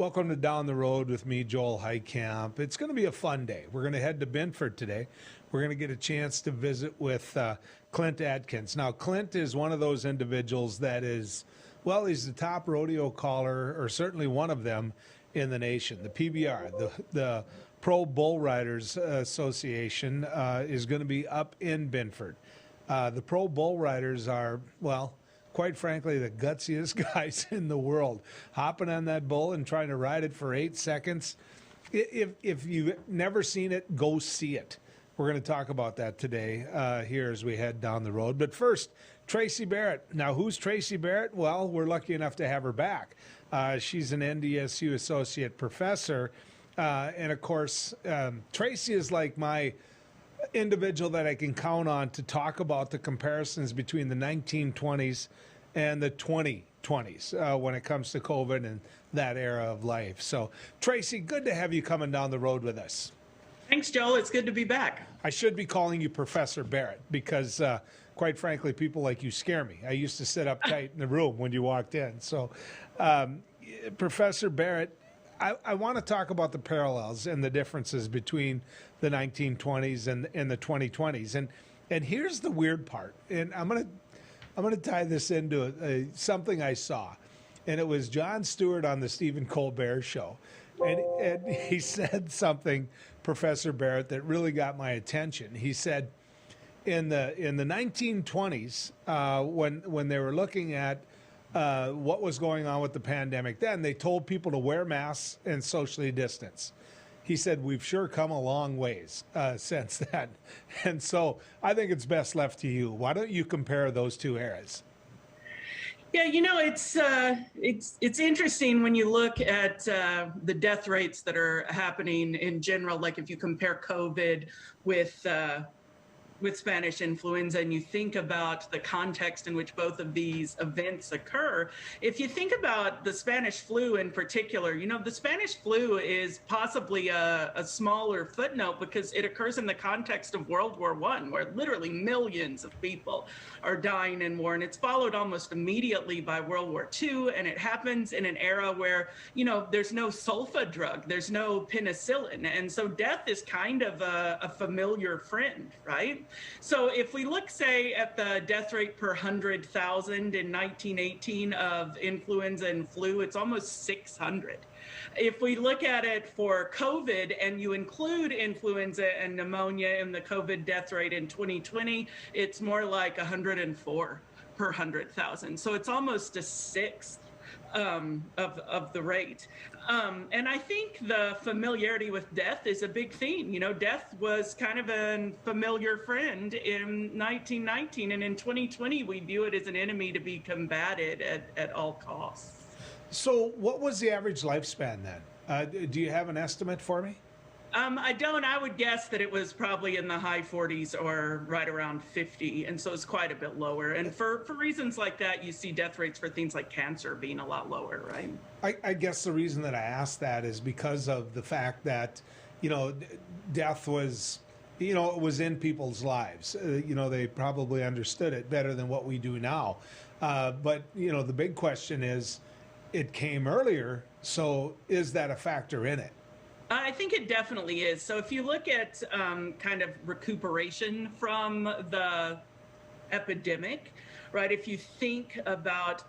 Welcome to Down the Road with me, Joel Heitkamp. It's going to be a fun day. We're going to head to Binford today. We're going to get a chance to visit with Clint Adkins. Now, Clint is one of those individuals that is, well, he's the top rodeo caller, or certainly one of them in the nation. The PBR, the Pro Bull Riders Association, is going to be up in Binford. The Pro Bull Riders are, well, quite frankly, the gutsiest guys in the world. Hopping on that bull and trying to ride it for 8 seconds. If you've never seen it, go see it. We're going to talk about that today here as we head down the road. But first, Tracy Barrett. Now, who's Tracy Barrett? Well, we're lucky enough to have her back. She's an NDSU associate professor. And, of course, Tracy is like my individual that I can count on to talk about the comparisons between the 1920s and the 2020s when it comes to COVID and that era of life. So, Tracy, good to have you coming down the road with us. Thanks, Joel. It's good to be back. I should be calling you Professor Barrett because, quite frankly, people like you scare me. I used to sit up tight in the room when you walked in. So, Professor Barrett, I want to talk about the parallels and the differences between the 1920s and the 2020s. And here's the weird part. And I'm gonna tie this into something I saw. And it was Jon Stewart on the Stephen Colbert show. And he said something, Professor Barrett, that really got my attention. He said in the 1920s, when they were looking at what was going on with the pandemic then, they told people to wear masks and socially distance. He said, we've sure come a long ways since then. And so I think it's best left to you. Why don't you compare those two eras? Yeah, you know, it's interesting when you look at the death rates that are happening in general. Like if you compare COVID with Spanish influenza and you think about the context in which both of these events occur, if you think about the Spanish flu in particular, you know, the Spanish flu is possibly a smaller footnote because it occurs in the context of World War I, where literally millions of people are dying in war. And it's followed almost immediately by World War II. And it happens in an era where, you know, there's no sulfa drug, there's no penicillin. And so death is kind of a familiar friend, right? So if we look, say, at the death rate per 100,000 in 1918 of influenza and flu, it's almost 600. If we look at it for COVID and you include influenza and pneumonia in the COVID death rate in 2020, it's more like 104 per 100,000. So it's almost a sixth of the rate. And I think the familiarity with death is a big theme. You know, death was kind of a familiar friend in 1919, and in 2020, we view it as an enemy to be combated at all costs. So what was the average lifespan then? Do you have an estimate for me? I don't. I would guess that it was probably in the high 40s or right around 50. And so it's quite a bit lower. And for reasons like that, you see death rates for things like cancer being a lot lower, right? I guess the reason that I asked that is because of the fact that, you know, death was, you know, it was in people's lives. You know, they probably understood it better than what we do now. But, you know, the big question is, it came earlier. So is that a factor in it? I think it definitely is. So if you look at kind of recuperation from the epidemic, right? If you think about,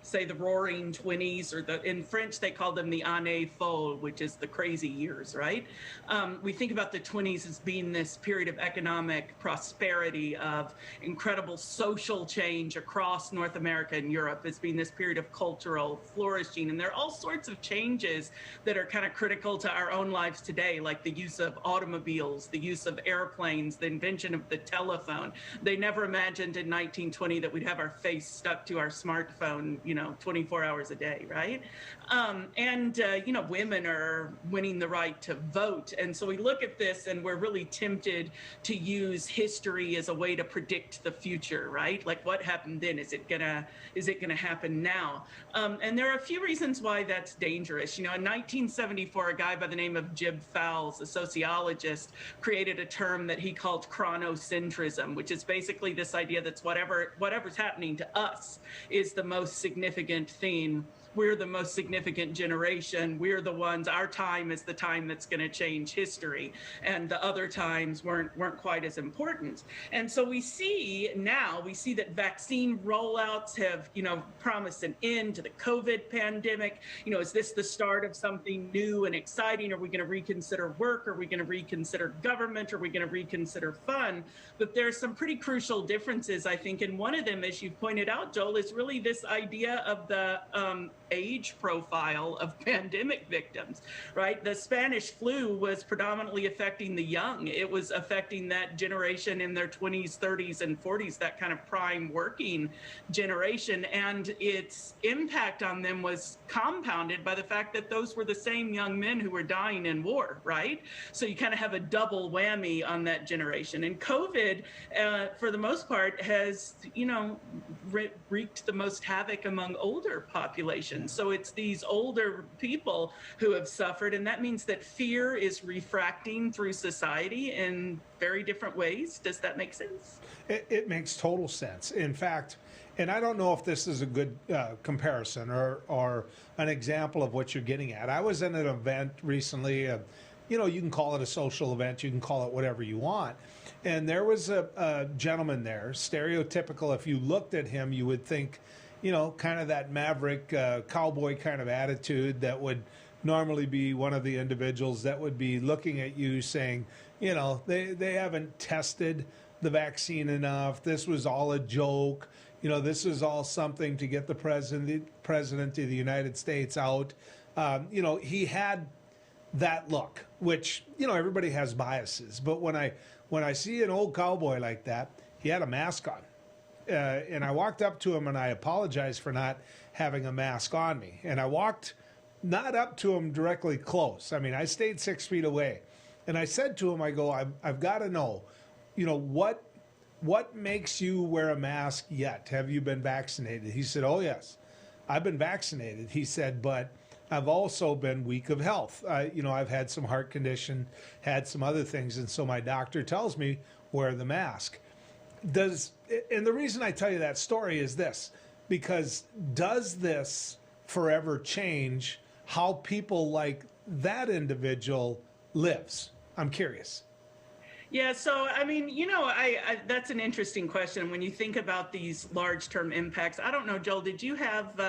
say, the Roaring '20s, or in French, they call them the années folles, which is the crazy years, right? We think about the '20s as being this period of economic prosperity, of incredible social change across North America and Europe, as being this period of cultural flourishing. And there are all sorts of changes that are kind of critical to our own lives today, like the use of automobiles, the use of airplanes, the invention of the telephone. They never imagined in 1920 that we'd have our face stuck to our smartphone, you know, 24 hours a day, right? You know, women are winning the right to vote. And so we look at this and we're really tempted to use history as a way to predict the future, right? Like what happened then? Is it gonna happen now? And there are a few reasons why that's dangerous. You know, in 1974, a guy by the name of Jib Fowles, a sociologist, created a term that he called chronocentrism, which is basically this idea that's whatever's happening to us is the most significant thing we're the most significant generation. We're the ones, our time is the time that's going to change history. And the other times weren't quite as important. And so we see that vaccine rollouts have, promised an end to the COVID pandemic. Is this the start of something new and exciting? Are we going to reconsider work? Are we going to reconsider government? Are we going to reconsider fun? But there's some pretty crucial differences, I think. And one of them, as you pointed out, Joel, is really this idea of the age profile of pandemic victims, right? The Spanish flu was predominantly affecting the young. It was affecting that generation in their 20s, 30s, and 40s, that kind of prime working generation. And its impact on them was compounded by the fact that those were the same young men who were dying in war, right? So you kind of have a double whammy on that generation. And COVID, for the most part, has, wreaked the most havoc among older populations. So it's these older people who have suffered, and that means that fear is refracting through society in very different ways. Does that make sense? It makes total sense. In fact, and I don't know if this is a good comparison or an example of what you're getting at. I was in an event recently, you can call it a social event, you can call it whatever you want. And there was a gentleman there, stereotypical. If you looked at him, you would think, kind of that maverick cowboy kind of attitude that would normally be one of the individuals that would be looking at you saying, they haven't tested the vaccine enough. This was all a joke. This is all something to get the president of the United States out. He had that look, which, everybody has biases. But when I see an old cowboy like that, he had a mask on. And I walked up to him and I apologized for not having a mask on me. And I walked not up to him directly close. I mean, I stayed 6 feet away. And I said to him, I go, I've got to know, what makes you wear a mask yet? Have you been vaccinated? He said, oh, yes, I've been vaccinated. He said, but I've also been weak of health. I've had some heart condition, had some other things. And so my doctor tells me, wear the mask. And the reason I tell you that story is this, because does this forever change how people like that individual lives? I'm curious. Yeah, so I mean, that's an interesting question. When you think about these large-term impacts, I don't know, Joel, did you have,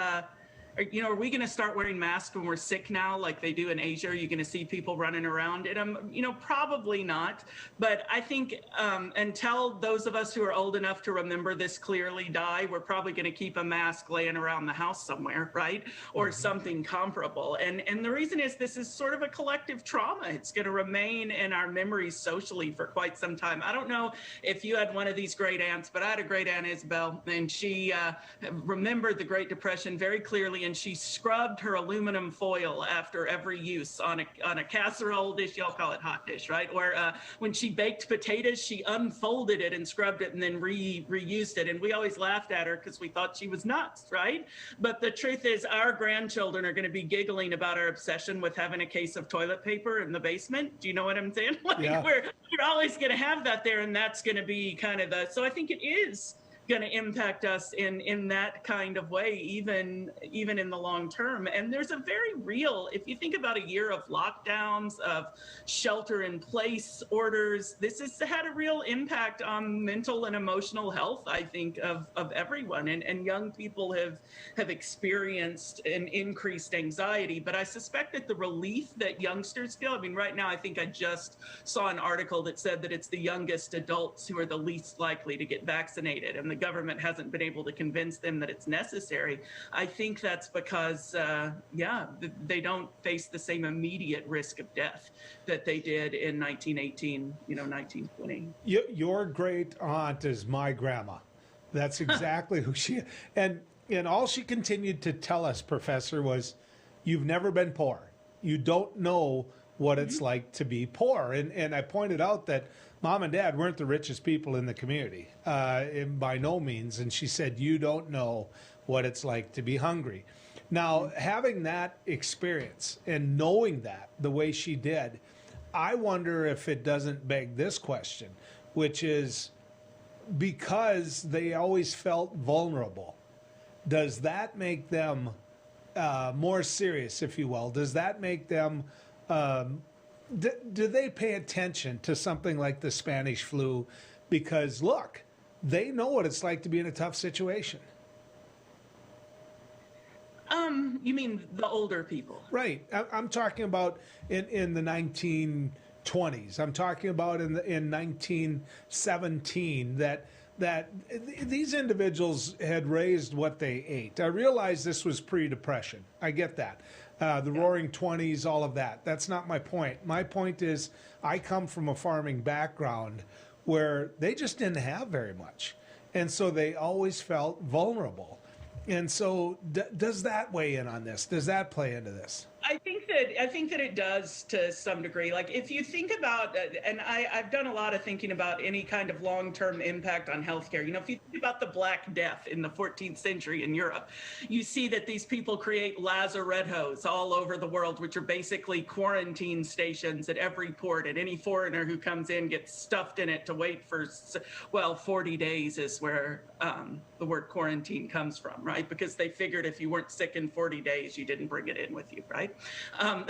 are we going to start wearing masks when we're sick now, like they do in Asia? Are you going to see people running around in them? Probably not. But I think until those of us who are old enough to remember this clearly die, we're probably going to keep a mask laying around the house somewhere, right? Or something comparable. And the reason is this is sort of a collective trauma. It's going to remain in our memories socially for quite some time. I don't know if you had one of these great aunts, but I had a great Aunt Isabel, and she remembered the Great Depression very clearly. And she scrubbed her aluminum foil after every use on a casserole dish. Y'all call it hot dish, right? Or when she baked potatoes, she unfolded it and scrubbed it and then reused it. And we always laughed at her because we thought she was nuts, right? But the truth is, our grandchildren are going to be giggling about our obsession with having a case of toilet paper in the basement. Do you know what I'm saying? We're always going to have that there, and that's going to be kind of so I think it is going to impact us in that kind of way, even in the long term. And there's a very real, if you think about a year of lockdowns, of shelter in place orders, this has had a real impact on mental and emotional health, I think, of everyone. And young people have experienced an increased anxiety. But I suspect that the relief that youngsters feel, I mean, right now, I think I just saw an article that said that it's the youngest adults who are the least likely to get vaccinated. And the government hasn't been able to convince them that it's necessary. I think that's because, they don't face the same immediate risk of death that they did in 1918, 1920. Your great aunt is my grandma. That's exactly who she is. And all she continued to tell us, Professor, was, you've never been poor. You don't know what it's like to be poor. And I pointed out that Mom and Dad weren't the richest people in the community, by no means. And she said, you don't know what it's like to be hungry. Now, having that experience and knowing that the way she did, I wonder if it doesn't beg this question, which is, because they always felt vulnerable, does that make them more serious, if you will? Does that make them, do they pay attention to something like the Spanish flu? Because look, they know what it's like to be in a tough situation. You mean the older people? Right. I'm talking about in the 1920s. I'm talking about in 1917 that these individuals had raised what they ate. I realize this was pre-Depression. I get that. The Roaring '20s, all of that. That's not my point. My point is I come from a farming background where they just didn't have very much. And so they always felt vulnerable. And so does that weigh in on this? Does that play into this? I think that it does to some degree. Like if you think about, and I've done a lot of thinking about any kind of long-term impact on healthcare. You know, if you think about the Black Death in the 14th century in Europe, you see that these people create lazarettos all over the world, which are basically quarantine stations at every port. And any foreigner who comes in gets stuffed in it to wait for, 40 days is where the word quarantine comes from, right? Because they figured if you weren't sick in 40 days, you didn't bring it in with you, right? In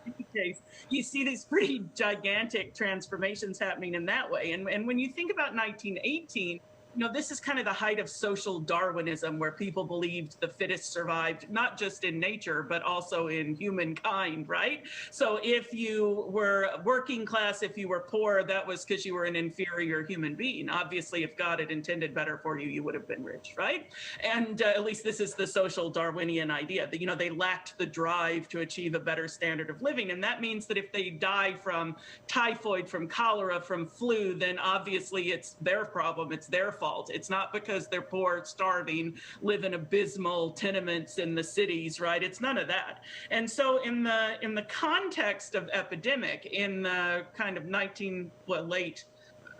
any case, you see these pretty gigantic transformations happening in that way. And when you think about 1918, you know, this is kind of the height of social Darwinism, where people believed the fittest survived, not just in nature, but also in humankind, right? So if you were working class, if you were poor, that was because you were an inferior human being. Obviously, if God had intended better for you, you would have been rich, right? And at least this is the social Darwinian idea that, you know, they lacked the drive to achieve a better standard of living. And that means that if they die from typhoid, from cholera, from flu, then obviously it's their problem, it's their fault. It's not because they're poor, starving, live in abysmal tenements in the cities, right? It's none of that. And so in the context of epidemic, in the kind of late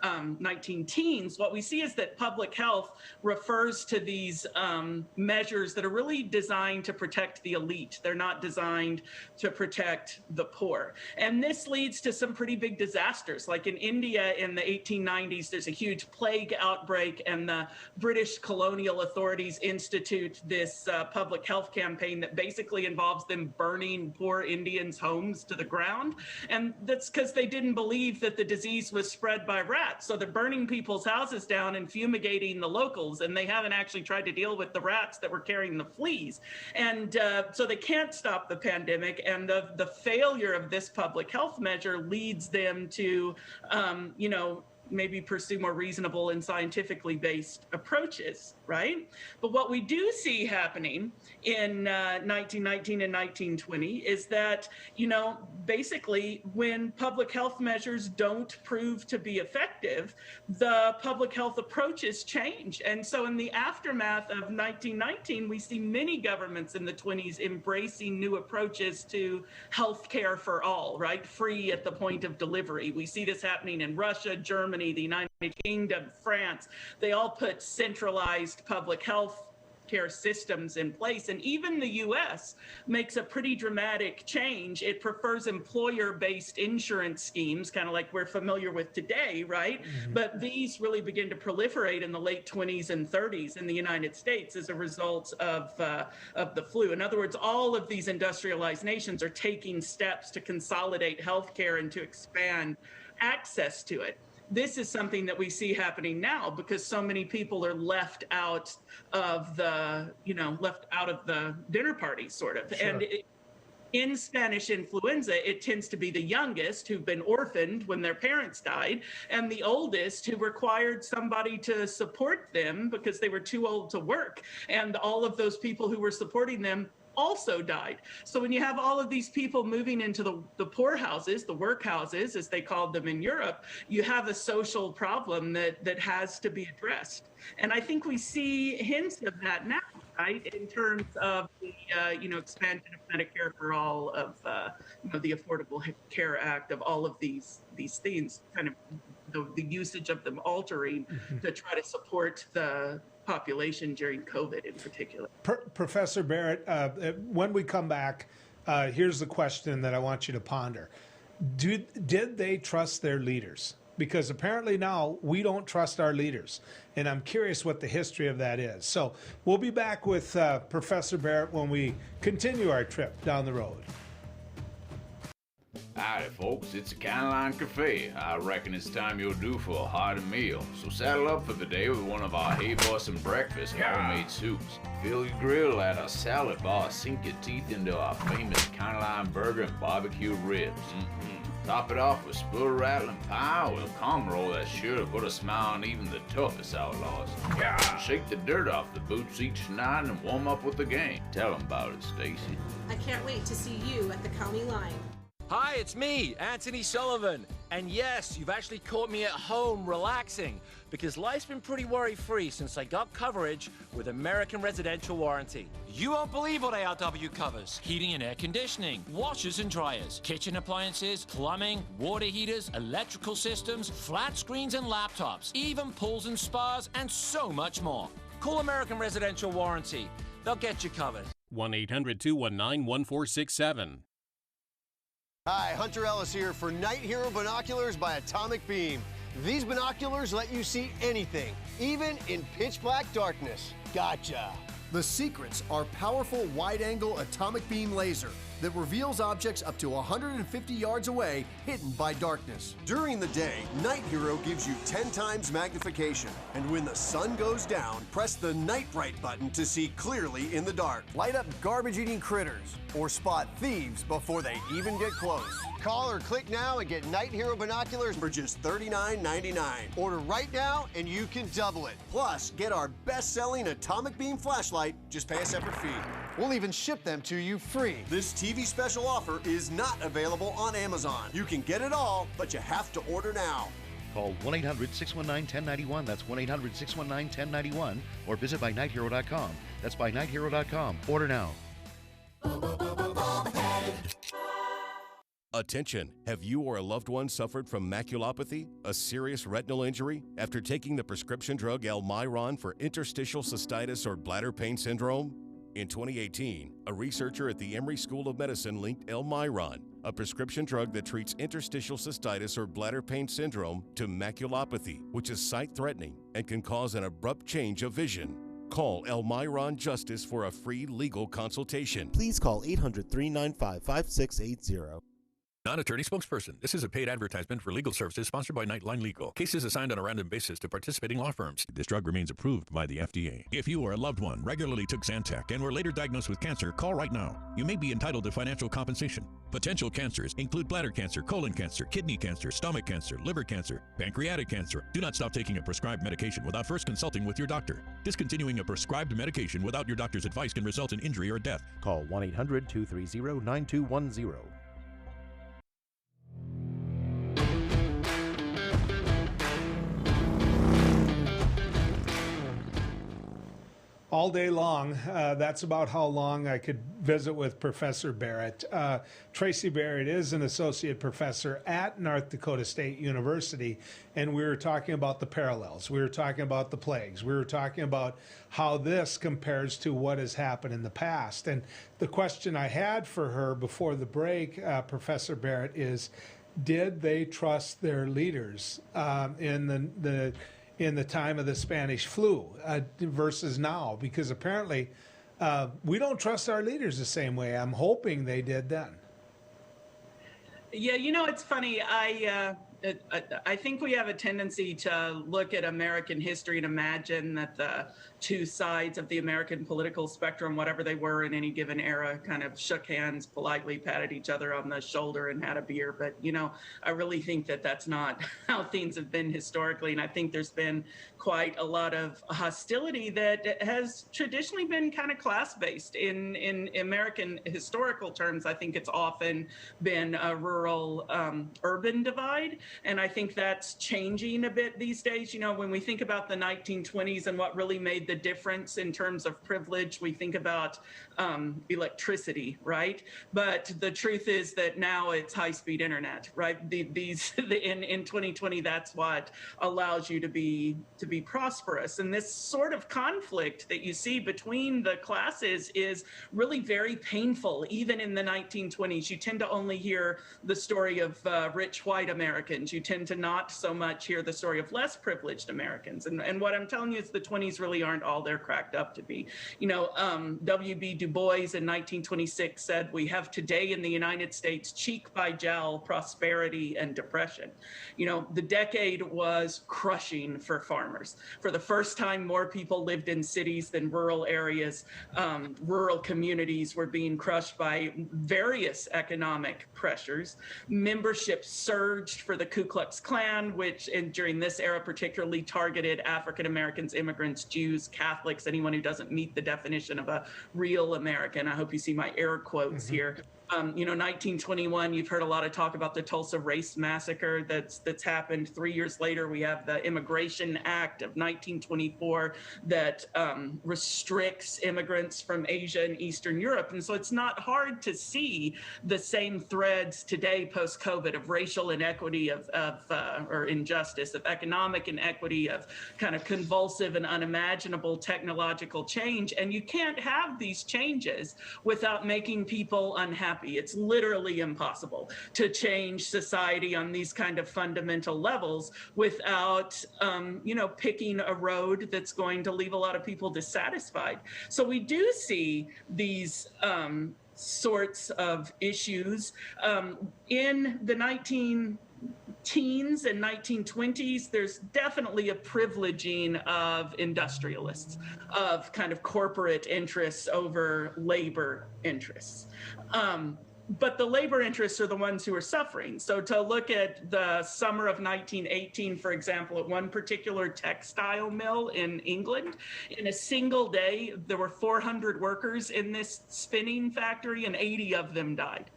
19-teens, what we see is that public health refers to these measures that are really designed to protect the elite. They're not designed to protect the poor. And this leads to some pretty big disasters. Like in India in the 1890s, there's a huge plague outbreak, and the British colonial authorities institute this public health campaign that basically involves them burning poor Indians' homes to the ground. And that's because they didn't believe that the disease was spread by rats. So they're burning people's houses down and fumigating the locals, and they haven't actually tried to deal with the rats that were carrying the fleas. And so they can't stop the pandemic, and the failure of this public health measure leads them to, maybe pursue more reasonable and scientifically based approaches, right? But what we do see happening in 1919 and 1920 is that, basically when public health measures don't prove to be effective, the public health approaches change. And so in the aftermath of 1919, we see many governments in the 20s embracing new approaches to healthcare for all, right? Free at the point of delivery. We see this happening in Russia, Germany, the United Kingdom, France. They all put centralized public health care systems in place. And even the US makes a pretty dramatic change. It prefers employer-based insurance schemes, kind of like we're familiar with today, right? Mm-hmm. But these really begin to proliferate in the late 20s and 30s in the United States as a result of the flu. In other words, all of these industrialized nations are taking steps to consolidate healthcare and to expand access to it. This is something that we see happening now because so many people are left out of the dinner party, sort of. Sure. And in Spanish influenza, it tends to be the youngest who've been orphaned when their parents died, and the oldest who required somebody to support them because they were too old to work. And all of those people who were supporting them also died. So when you have all of these people moving into the poor houses, the workhouses, as they called them in Europe, you have a social problem that has to be addressed. And I think we see hints of that now, right, in terms of the expansion of Medicare for all, of the Affordable Care Act, of all of these things, kind of the usage of them altering to try to support the population during COVID in particular. Professor Barrett, when we come back, here's the question that I want you to ponder. Did they trust their leaders? because apparently now we don't trust our leaders. And I'm curious what the history of that is. So we'll be back with Professor Barrett when we continue our trip down the road. Howdy folks, it's a Line Cafe. I reckon it's time you're due for a hearty meal. So saddle up for the day with one of our hay bussin' breakfast homemade soups. Fill your grill at a salad bar, sink your teeth into our famous Line burger and barbecue ribs. Top it off with spoon rattling pie with a cum roll that's sure to put a smile on even the toughest outlaws. Shake the dirt off the boots each night and warm up with the gang. Tell them about it, Stacy. I can't wait to see you at the county line. Hi, it's me, Anthony Sullivan. And yes, you've actually caught me at home relaxing because life's been pretty worry-free since I got coverage with American Residential Warranty. You won't believe what ARW covers. Heating and air conditioning, washers and dryers, kitchen appliances, plumbing, water heaters, electrical systems, flat screens and laptops, even pools and spas, and so much more. Call American Residential Warranty. They'll get you covered. 1-800-219-1467. Hi, Hunter Ellis here for Night Hero Binoculars by Atomic Beam. These binoculars let you see anything, even in pitch black darkness. Gotcha. The secrets are powerful wide-angle atomic beam laser that reveals objects up to 150 yards away, hidden by darkness. During the day, Night Hero gives you 10 times magnification. And when the sun goes down, press the Night Bright button to see clearly in the dark. Light up garbage-eating critters or spot thieves before they even get close. Call or click now and get Night Hero binoculars for just $39.99. Order right now and you can double it. Plus, get our best-selling atomic beam flashlight. Just pay a separate fee. We'll even ship them to you free. This TV special offer is not available on Amazon. You can get it all, but you have to order now. Call 1-800-619-1091. That's 1-800-619-1091. Or visit bynighthero.com. That's bynighthero.com. Order now. Attention! Have you or a loved one suffered from maculopathy, a serious retinal injury, after taking the prescription drug Almiron for interstitial cystitis or bladder pain syndrome? In 2018, a researcher at the Emory School of Medicine linked Almiron, a prescription drug that treats interstitial cystitis or bladder pain syndrome, to maculopathy, which is sight-threatening and can cause an abrupt change of vision. Call Almiron Justice for a free legal consultation. Please call 800-395-5680. Non-attorney spokesperson. This is a paid advertisement for legal services sponsored by Nightline Legal. Cases assigned on a random basis to participating law firms. This drug remains approved by the FDA. If you or a loved one regularly took Zantac and were later diagnosed with cancer, call right now. You may be entitled to financial compensation. Potential cancers include bladder cancer, colon cancer, kidney cancer, stomach cancer, liver cancer, pancreatic cancer. Do not stop taking a prescribed medication without first consulting with your doctor. Discontinuing a prescribed medication without your doctor's advice can result in injury or death. Call 1-800-230-9210. All day long. That's about how long I could visit with Professor Barrett. Tracy Barrett is an associate professor at North Dakota State University, and we were talking about the parallels. We were talking about the plagues. We were talking about how this compares to what has happened in the past. And the question I had for her before the break, Professor Barrett, is, did they trust their leaders in the time of the Spanish flu versus now? Because apparently we don't trust our leaders the same way. I'm hoping they did then. Yeah, you know, it's funny. I think we have a tendency to look at American history and imagine that the two sides of the American political spectrum, whatever they were in any given era, kind of shook hands, politely patted each other on the shoulder and had a beer. But, you know, I really think that that's not how things have been historically. And I think there's been quite a lot of hostility that has traditionally been kind of class-based. In American historical terms, I think it's often been a rural-urban divide. And I think that's changing a bit these days. You know, when we think about the 1920s and what really made the difference in terms of privilege, we think about electricity, right? But the truth is that now it's high-speed internet, right? In 2020, that's what allows you to be prosperous. And this sort of conflict that you see between the classes is really very painful. Even in the 1920s, you tend to only hear the story of rich white Americans Americans. You tend to not so much hear the story of less privileged Americans. And what I'm telling you is the 20s really aren't all they're cracked up to be. W.B. Du Bois in 1926 said, "We have today in the United States cheek by jowl prosperity and depression." The decade was crushing for farmers. For the first time, more people lived in cities than rural areas. Rural communities were being crushed by various economic pressures. Membership surged for the Ku Klux Klan, which during this era particularly targeted African Americans, immigrants, Jews, Catholics, anyone who doesn't meet the definition of a real American. I hope you see my air quotes here. 1921, you've heard a lot of talk about the Tulsa Race Massacre that's happened. 3 years later, we have the Immigration Act of 1924 that restricts immigrants from Asia and Eastern Europe. And so it's not hard to see the same threads today post-COVID of racial inequity, or injustice, of economic inequity, of kind of convulsive and unimaginable technological change. And you can't have these changes without making people unhappy. It's literally impossible to change society on these kind of fundamental levels without, picking a road that's going to leave a lot of people dissatisfied. So we do see these sorts of issues in the 19-teens and 1920s. There's definitely a privileging of industrialists, of kind of corporate interests over labor interests. But the labor interests are the ones who are suffering. So to look at the summer of 1918, for example, at one particular textile mill in England, in a single day, there were 400 workers in this spinning factory and 80 of them died.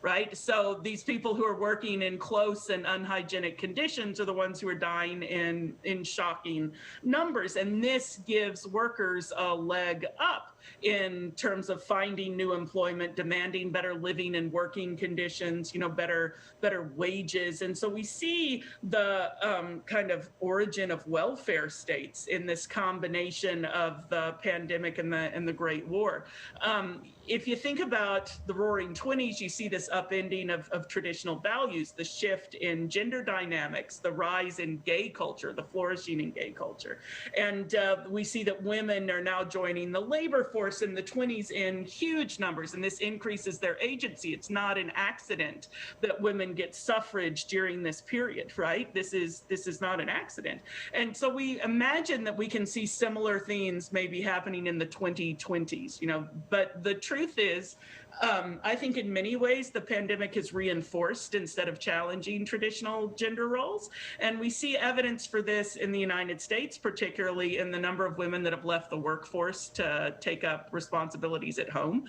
Right? So these people who are working in close and unhygienic conditions are the ones who are dying in shocking numbers. And this gives workers a leg up in terms of finding new employment, demanding better living and working conditions, better wages. And so we see the kind of origin of welfare states in this combination of the pandemic and the Great War. If you think about the Roaring 20s, you see this upending of traditional values, the shift in gender dynamics, the rise in gay culture, the flourishing in gay culture. And we see that women are now joining the labor force in the 20s in huge numbers, and this increases their agency. It's not an accident that women get suffrage during this period, right? This is not an accident. And so we imagine that we can see similar themes maybe happening in the 2020s, but the truth is, I think in many ways the pandemic has reinforced instead of challenging traditional gender roles. And we see evidence for this in the United States, particularly in the number of women that have left the workforce to take up responsibilities at home.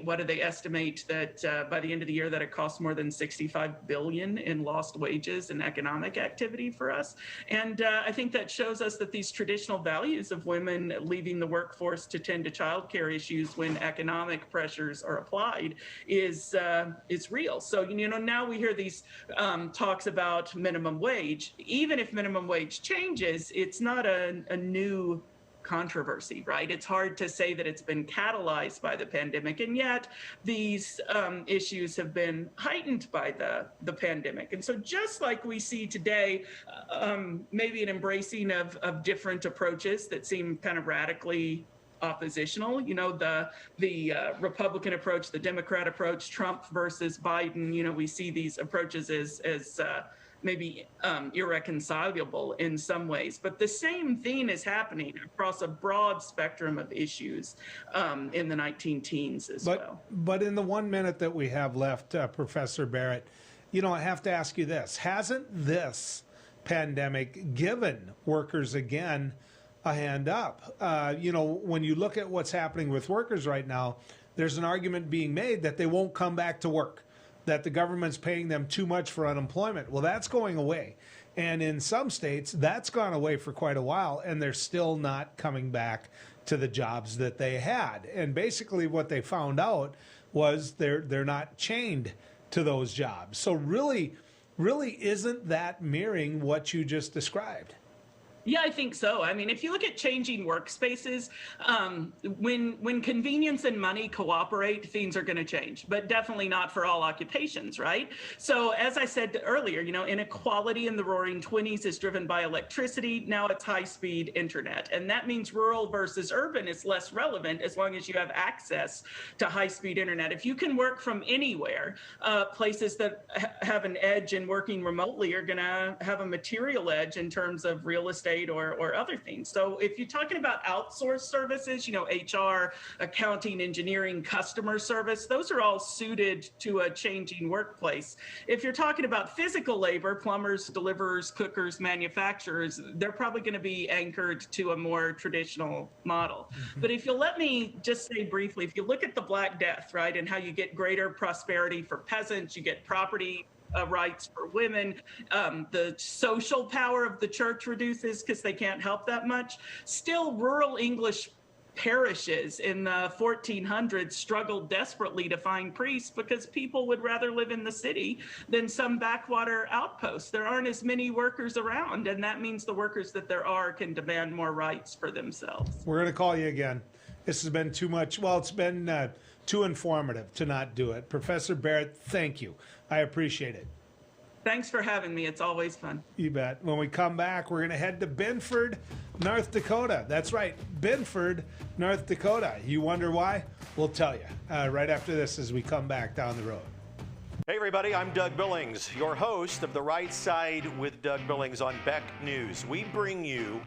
What do they estimate that by the end of the year that it costs more than $65 billion in lost wages and economic activity for us. And I think that shows us that these traditional values of women leaving the workforce to tend to childcare issues when economic pressures are applied is real. So, now we hear these talks about minimum wage. Even if minimum wage changes, it's not a new controversy, right? It's hard to say that it's been catalyzed by the pandemic, and yet these issues have been heightened by the pandemic. And so just like we see today, maybe an embracing of different approaches that seem kind of radically oppositional, the Republican approach, the Democrat approach, Trump versus Biden, we see these approaches as maybe irreconcilable in some ways. But the same thing is happening across a broad spectrum of issues in the 19-teens as well. But in the 1 minute that we have left, Professor Barrett, I have to ask you this. Hasn't this pandemic given workers again a hand up? When you look at what's happening with workers right now, there's an argument being made that they won't come back to work, that the government's paying them too much for unemployment. Well, that's going away. And in some states, that's gone away for quite a while, and they're still not coming back to the jobs that they had. And basically what they found out was they're not chained to those jobs. So really isn't that mirroring what you just described? Yeah, I think so. I mean, if you look at changing workspaces, when convenience and money cooperate, things are going to change, but definitely not for all occupations, right? So as I said earlier, inequality in the Roaring 20s is driven by electricity. Now it's high-speed internet. And that means rural versus urban is less relevant as long as you have access to high-speed internet. If you can work from anywhere, places that have an edge in working remotely are going to have a material edge in terms of real estate or other things. So if you're talking about outsourced services, HR, accounting, engineering, customer service, those are all suited to a changing workplace. If you're talking about physical labor, plumbers, deliverers, cookers, manufacturers, they're probably going to be anchored to a more traditional model. But if you'll let me just say briefly, if you look at the Black Death, right, and how you get greater prosperity for peasants, you get property rights for women, the social power of the church reduces because they can't help that much. Still, rural English parishes in the 1400s struggled desperately to find priests because people would rather live in the city than some backwater outposts. There aren't as many workers around, and that means the workers that there are can demand more rights for themselves. We're going to call you again. This has been too much. Well, it's been too informative to not do it. Professor Barrett, thank you. I appreciate it. Thanks for having me. It's always fun. You bet. When we come back, we're going to head to Binford, North Dakota. That's right, Binford, North Dakota. You wonder why? We'll tell you right after this as we come back down the road. Hey everybody, I'm Doug Billings, your host of The Right Side with Doug Billings on Beck News. We bring you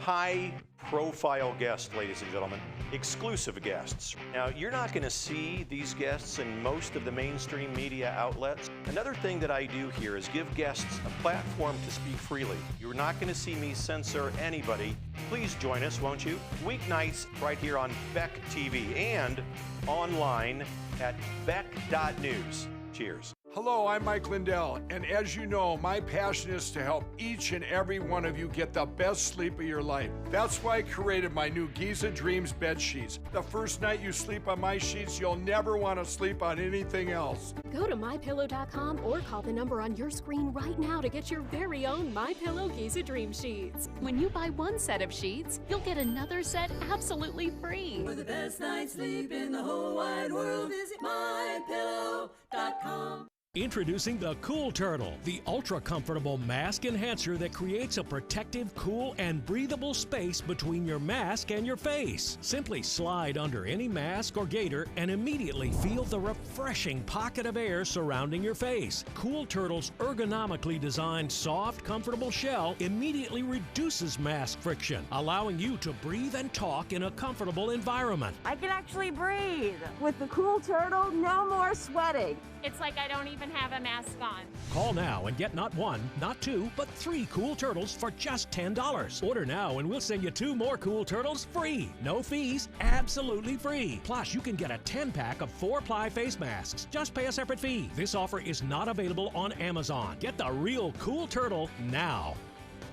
high-profile guests, ladies and gentlemen, exclusive guests. Now, you're not going to see these guests in most of the mainstream media outlets. Another thing that I do here is give guests a platform to speak freely. You're not going to see me censor anybody. Please join us, won't you? Weeknights right here on Beck TV and online at beck.news. Cheers. Hello, I'm Mike Lindell, and as you know, my passion is to help each and every one of you get the best sleep of your life. That's why I created my new Giza Dreams bed sheets. The first night you sleep on my sheets, you'll never want to sleep on anything else. Go to MyPillow.com or call the number on your screen right now to get your very own MyPillow Giza Dream sheets. When you buy one set of sheets, you'll get another set absolutely free. For the best night's sleep in the whole wide world, visit MyPillow.com. Introducing the Cool Turtle, the ultra-comfortable mask enhancer that creates a protective, cool, and breathable space between your mask and your face. Simply slide under any mask or gaiter and immediately feel the refreshing pocket of air surrounding your face. Cool Turtle's ergonomically designed, soft, comfortable shell immediately reduces mask friction, allowing you to breathe and talk in a comfortable environment. I can actually breathe. With the Cool Turtle, no more sweating. It's like I don't even have a mask on. Call now and get not one, not two, but 3 Cool Turtles for just $10. Order now and we'll send you 2 more Cool Turtles free. No fees, absolutely free. Plus, you can get a 10-pack of 4-ply face masks. Just pay a separate fee. This offer is not available on Amazon. Get the real Cool Turtle now.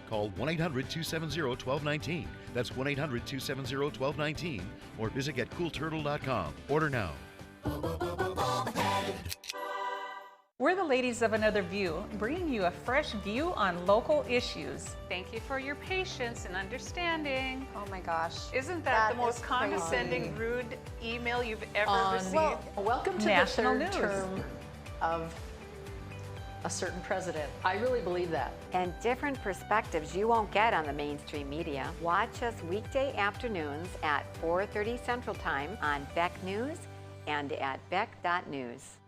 Call 1-800-270-1219. That's 1-800-270-1219. Or visit getcoolturtle.com. Order now. We're the ladies of Another View, bringing you a fresh view on local issues. Thank you for your patience and understanding. Oh my gosh. Isn't that the most condescending, rude email you've ever received? Well, welcome to National the news. third term of a certain president. I really believe that. And different perspectives you won't get on the mainstream media. Watch us weekday afternoons at 4:30 Central Time on Beck News and at beck.news.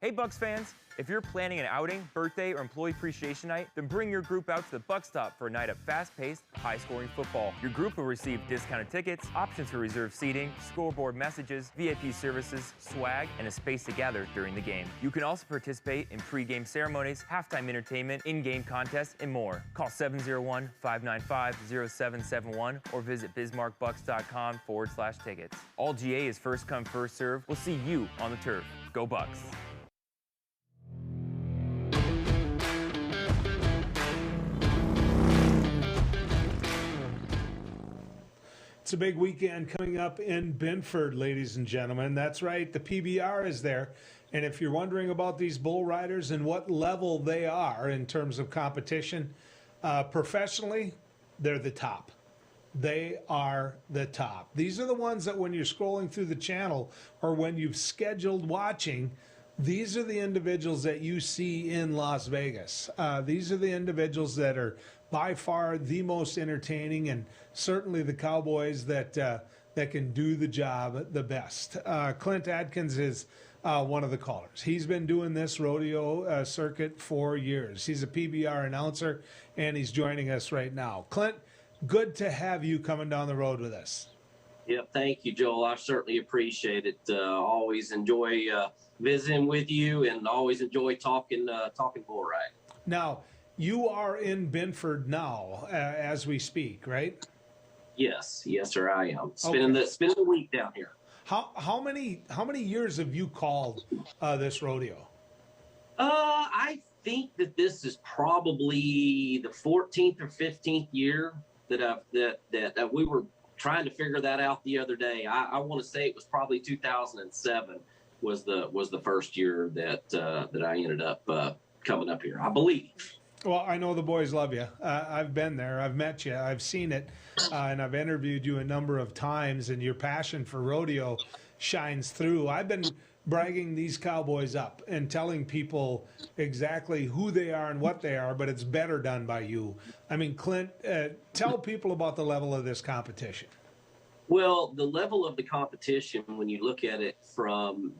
Hey Bucks fans, if you're planning an outing, birthday, or employee appreciation night, then bring your group out to the Buck Stop for a night of fast-paced, high-scoring football. Your group will receive discounted tickets, options for reserved seating, scoreboard messages, VIP services, swag, and a space to gather during the game. You can also participate in pre-game ceremonies, halftime entertainment, in-game contests, and more. Call 701-595-0771 or visit bismarckbucks.com/tickets. All GA is first come, first serve. We'll see you on the turf. Go Bucks. It's a big weekend coming up in Binford, ladies and gentlemen. That's right, the PBR is there. And if you're wondering about these bull riders and what level they are in terms of competition, Professionally, they're the top. They are the top. These are the ones that when you're scrolling through the channel or when you've scheduled watching, these are the individuals that you see in Las Vegas. These are the individuals that are by far the most entertaining, and certainly the Cowboys that can do the job the best. Clint Adkins is one of the callers. He's been doing this rodeo circuit for years. He's a PBR announcer, and he's joining us right now. Clint, good to have you coming down the road with us. Yeah, thank you, Joel. I certainly appreciate it. Always enjoy visiting with you, and always enjoy talking bull riding. Now, you are in Binford now as we speak, right? Yes, sir, I am. Spending the week down here. How many years have you called this rodeo? I think that this is probably the 14th or 15th year that we were trying to figure that out the other day. I want to say it was probably 2007 was the first year that I ended up coming up here, I believe. Well, I know the boys love you. I've been there. I've met you. I've seen it. And I've interviewed you a number of times, and your passion for rodeo shines through. I've been bragging these Cowboys up and telling people exactly who they are and what they are, but it's better done by you. I mean, Clint, tell people about the level of this competition. Well, the level of the competition, when you look at it from,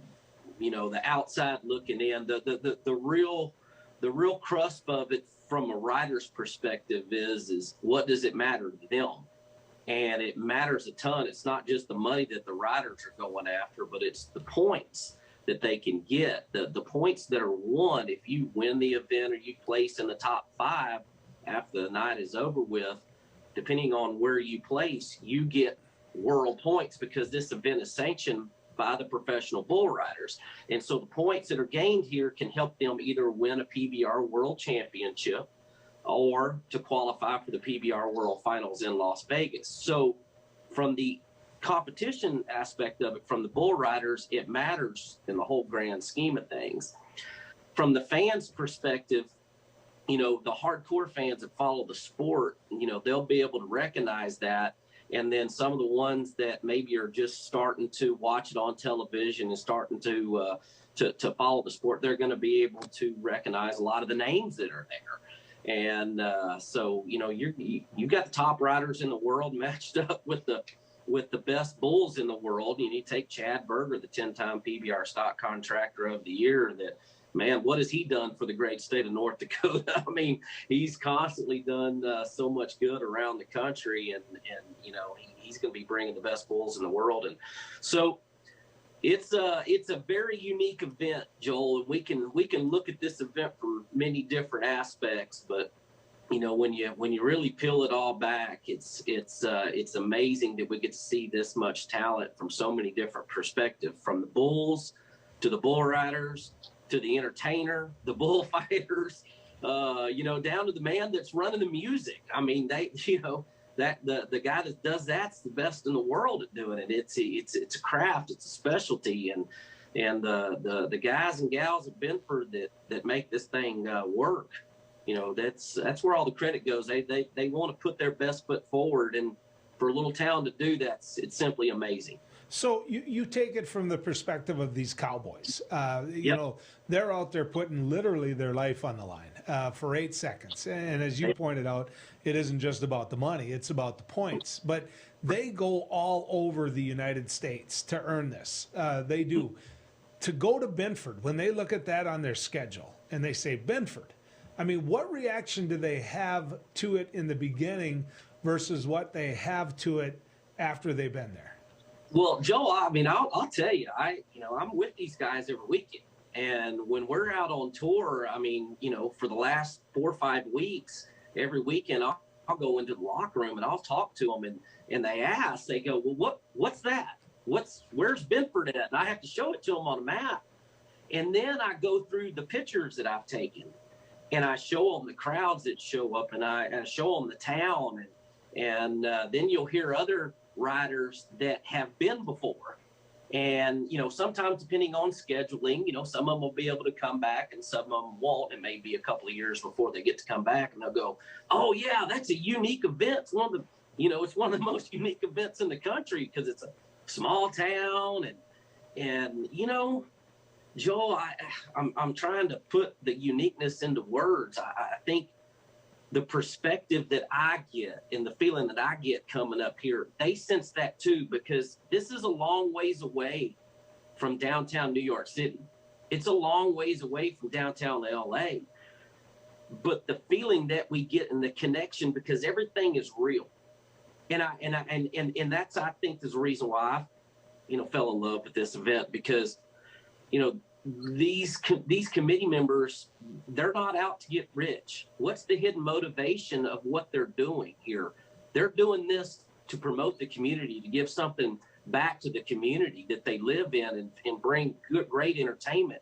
the outside looking in, the real crust of it from a rider's perspective is what does it matter to them? And it matters a ton. It's not just the money that the riders are going after, but it's the points that they can get, the points that are won. If you win the event or you place in the top 5 after the night is over with, depending on where you place, you get world points because this event is sanctioned by the professional bull riders. And so the points that are gained here can help them either win a PBR World Championship or to qualify for the PBR World Finals in Las Vegas. So from the competition aspect of it, from the bull riders, it matters in the whole grand scheme of things. From the fans' perspective, the hardcore fans that follow the sport, they'll be able to recognize that. And then some of the ones that maybe are just starting to watch it on television and starting to follow the sport, they're going to be able to recognize a lot of the names that are there. And so you got the top riders in the world matched up with the best bulls in the world. You take Chad Berger, the 10-time PBR Stock Contractor of the Year. That man, what has he done for the great state of North Dakota? I mean, he's constantly done so much good around the country, and he's going to be bringing the best bulls in the world. And so it's a very unique event, Joel. And we can look at this event for many different aspects, but when you really peel it all back, it's amazing that we get to see this much talent from so many different perspectives, from the bulls to the bull riders to the entertainer, the bullfighters, down to the man that's running the music. I mean, that the guy that does that's the best in the world at doing it. It's a craft, it's a specialty, and the guys and gals at Binford that make this thing work. That's where all the credit goes. They want to put their best foot forward, and for a little town to do that, it's simply amazing. So you take it from the perspective of these Cowboys. They're out there putting literally their life on the line for 8 seconds. And as you pointed out, it isn't just about the money, it's about the points. But they go all over the United States to earn this. They do. To go to Binford, when they look at that on their schedule and they say Binford, I mean, what reaction do they have to it in the beginning versus what they have to it after they've been there? Well, Joe, I mean, I'll tell you, I'm with these guys every weekend. And when we're out on tour, I mean, for the last 4 or 5 weeks, every weekend, I'll go into the locker room and I'll talk to them. And they go, well, what's that? Where's Binford at? And I have to show it to them on a map. And then I go through the pictures that I've taken and I show them the crowds that show up, and I show them the town. And then you'll hear other riders that have been before, And, sometimes depending on scheduling, some of them will be able to come back and some of them won't. It may be a couple of years before they get to come back, and they'll go, oh yeah, that's a unique event. It's one of the, it's one of the most unique events in the country because it's a small town. And Joel, I'm trying to put the uniqueness into words. I think the perspective that I get and the feeling that I get coming up here, they sense that too, because this is a long ways away from downtown New York City. It's a long ways away from downtown LA. But the feeling that we get and the connection, because everything is real. And that's, I think, is the reason why I, fell in love with this event, because, these committee members, they're not out to get rich. What's the hidden motivation of what they're doing here? They're doing this to promote the community, to give something back to the community that they live in, and bring great entertainment.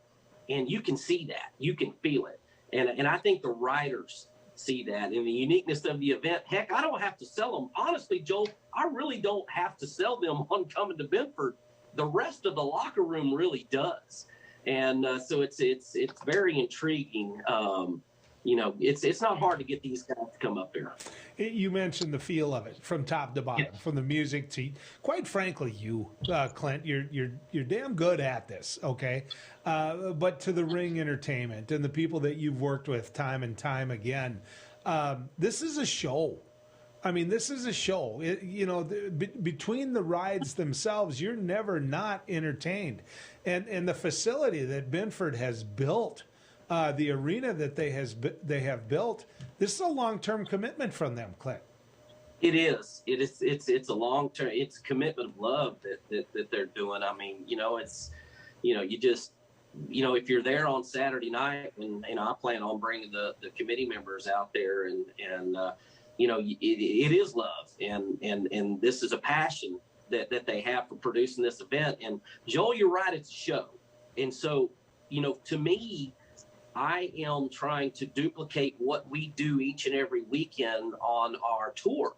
And you can see that, you can feel it. And I think the writers see that in the uniqueness of the event. Heck, I don't have to sell them. Honestly, Joel, I really don't have to sell them on coming to Binford. The rest of the locker room really does. And so it's very intriguing. It's not hard to get these guys to come up here. You mentioned the feel of it from top to bottom, from the music to, quite frankly, you, Clint, you're damn good at this, okay? But to the ring entertainment and the people that you've worked with time and time again, this is a show. I mean, this is a show. Between the rides themselves, you're never not entertained. And the facility that Binford has built, the arena that they have built, this is a long-term commitment from them, Clint. It is. It's a long-term. It's a commitment of love that they're doing. I mean, you just, if you're there on Saturday night, and I plan on bringing the committee members out there, and it is love, and this is a passion that they have for producing this event. And Joel, you're right, it's a show. And so, to me, I am trying to duplicate what we do each and every weekend on our tour.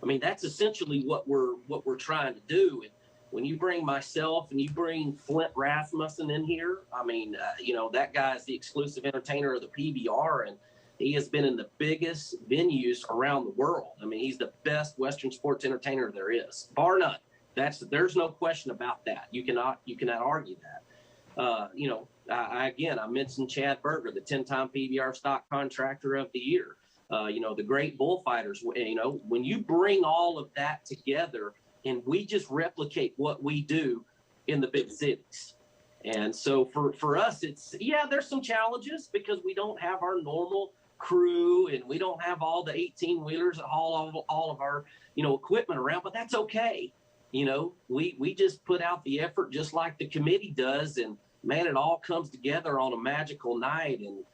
I mean, that's essentially what we're trying to do. And when you bring myself and you bring Flint Rasmussen in here, I mean, that guy's the exclusive entertainer of the PBR, and he has been in the biggest venues around the world. I mean, he's the best Western sports entertainer there is, bar none. There's no question about that. You cannot argue that. I mentioned Chad Berger, the 10-time PBR stock contractor of the year. The great bullfighters. When you bring all of that together, and we just replicate what we do in the big cities. And so for us, there's some challenges because we don't have our normal crew, and we don't have all the 18-wheelers that haul all of our, equipment around, but that's okay. We just put out the effort just like the committee does, and man, it all comes together on a magical night, and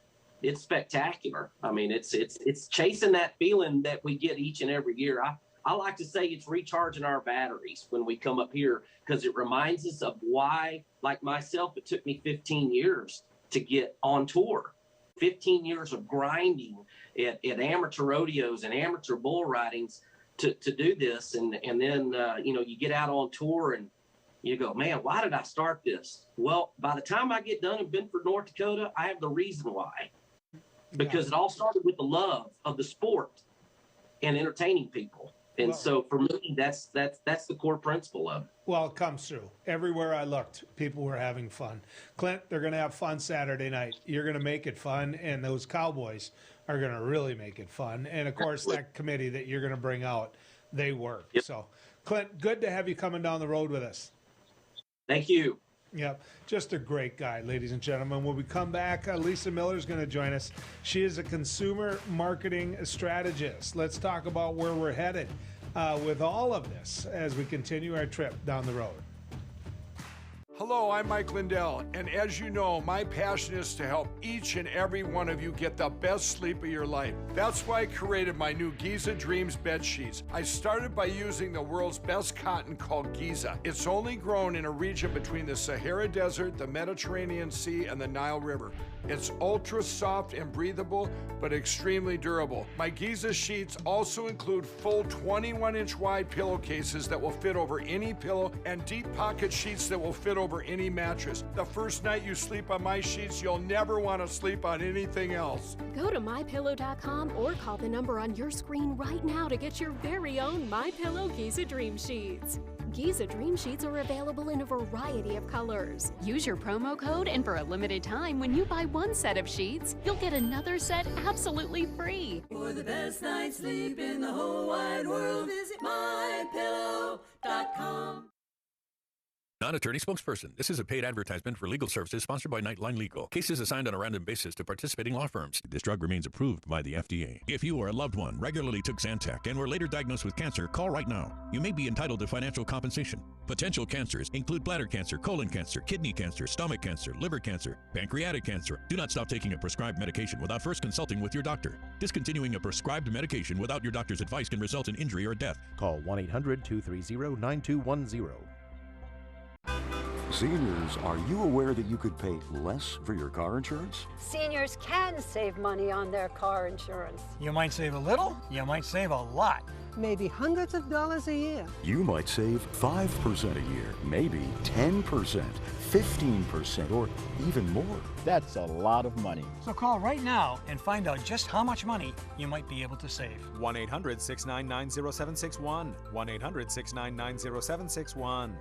it's spectacular. I mean, it's chasing that feeling that we get each and every year. I like to say it's recharging our batteries when we come up here, because it reminds us of why, like myself, it took me 15 years to get on tour. 15 years of grinding at amateur rodeos and amateur bull ridings to do this. And then, you get out on tour and you go, man, why did I start this? Well, by the time I get done in Binford, North Dakota, I have the reason why. Because it all started with the love of the sport and entertaining people. And so for me, that's the core principle of it. Well, it comes through. Everywhere I looked, people were having fun. Clint, they're going to have fun Saturday night. You're going to make it fun, and those Cowboys are going to really make it fun. And, of course, that committee that you're going to bring out, they work. Yep. So, Clint, good to have you coming down the road with us. Thank you. Yeah, just a great guy, ladies and gentlemen. When we come back, Lisa Miller is going to join us. She is a consumer marketing strategist. Let's talk about where we're headed with all of this as we continue our trip down the road. Hello, I'm Mike Lindell, and as you know, my passion is to help each and every one of you get the best sleep of your life. That's why I created my new Giza Dreams bed sheets. I started by using the world's best cotton called Giza. It's only grown in a region between the Sahara Desert, the Mediterranean Sea, and the Nile River. It's ultra soft and breathable, but extremely durable. My Giza sheets also include full 21-inch wide pillowcases that will fit over any pillow and deep pocket sheets that will fit over any mattress. The first night you sleep on my sheets, you'll never want to sleep on anything else. Go to mypillow.com or call the number on your screen right now to get your very own MyPillow Giza Dream Sheets. Giza Dream Sheets are available in a variety of colors. Use your promo code, and for a limited time, when you buy one set of sheets, you'll get another set absolutely free. For the best night's sleep in the whole wide world, visit mypillow.com. Non-attorney spokesperson. This is a paid advertisement for legal services sponsored by Nightline Legal. Cases assigned on a random basis to participating law firms. This drug remains approved by the FDA. If you or a loved one regularly took Zantac and were later diagnosed with cancer, call right now. You may be entitled to financial compensation. Potential cancers include bladder cancer, colon cancer, kidney cancer, stomach cancer, liver cancer, pancreatic cancer. Do not stop taking a prescribed medication without first consulting with your doctor. Discontinuing a prescribed medication without your doctor's advice can result in injury or death. Call 1-800-230-9210. Seniors, are you aware that you could pay less for your car insurance? Seniors can save money on their car insurance. You might save a little, you might save a lot. Maybe hundreds of dollars a year. You might save 5% a year, maybe 10%, 15%, or even more. That's a lot of money. So call right now and find out just how much money you might be able to save. 1-800-699-0761. 1-800-699-0761.